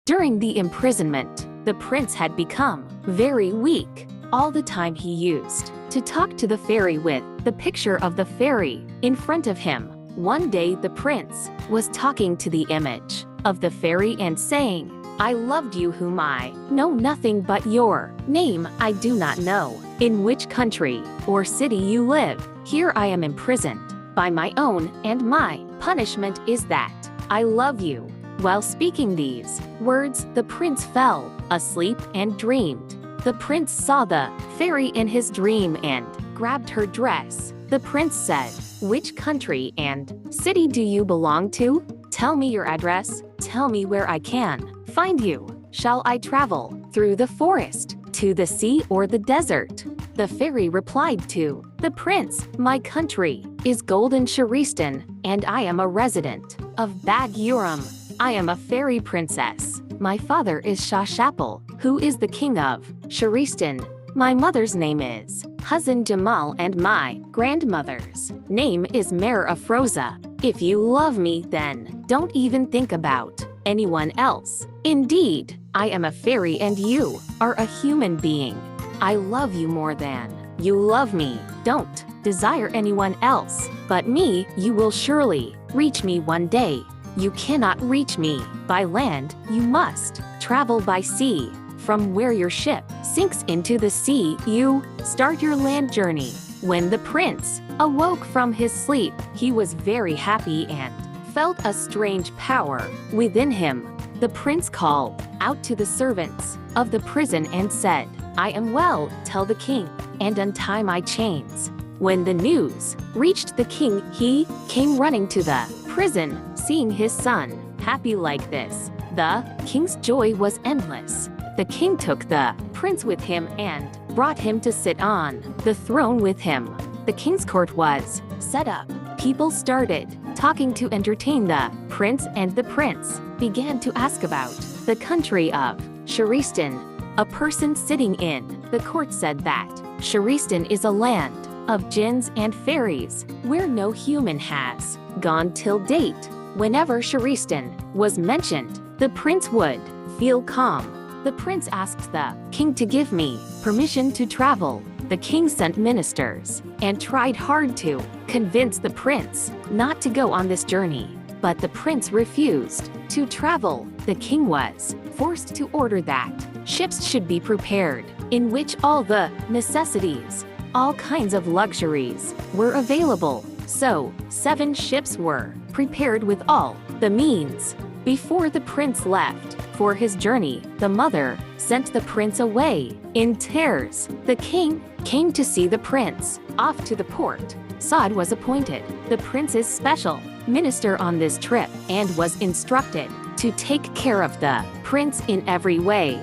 During the imprisonment, the prince had become very weak. All the time he used to talk to the fairy with the picture of the fairy in front of him. One day the prince was talking to the image of the fairy and saying, "I loved you whom I know nothing but your name I do not know, in which country or city you live. Here I am imprisoned by my own, and my punishment is that I love you." While speaking these words, the prince fell asleep and dreamed. The prince saw the fairy in his dream and grabbed her dress. The prince said, "Which country and city do you belong to? Tell me your address. Tell me where I can find you. Shall I travel through the forest, to the sea or the desert?" The fairy replied to the prince, "My country is Golden Sharistan, and I am a resident of Bag Urim. I am a fairy princess. My father is Shashapal, who is the king of Sharistan. My mother's name is Hazan Jamal, and my grandmother's name is Mare Afroza. If you love me, then don't even think about anyone else. Indeed, I am a fairy and you are a human being. I love you more than you love me. Don't desire anyone else but me. You will surely reach me one day. You cannot reach me by land. You must travel by sea. From where your ship sinks into the sea, you start your land journey." When the prince awoke from his sleep, he was very happy and felt a strange power within him. The prince called out to the servants of the prison and said, "I am well, tell the king, and untie my chains." When the news reached the king, he came running to the prison, seeing his son happy like this. The king's joy was endless. The king took the prince with him and brought him to sit on the throne with him. The king's court was set up. People started talking to entertain the prince, and the prince began to ask about the country of Sharistan. A person sitting in the court said that Sharistan is a land of jinns and fairies, where no human has gone till date. Whenever Sharistan was mentioned, the prince would feel calm. The prince asked the king to give me permission to travel. The king sent ministers and tried hard to convince the prince not to go on this journey, but the prince refused to travel. The king was forced to order that ships should be prepared, in which all the necessities, all kinds of luxuries, were available. So 7 ships were prepared with all the means. Before the prince left for his journey, the mother sent the prince away in tears. The king came to see the prince off to the port. Saad was appointed the prince's special minister on this trip and was instructed to take care of the prince in every way.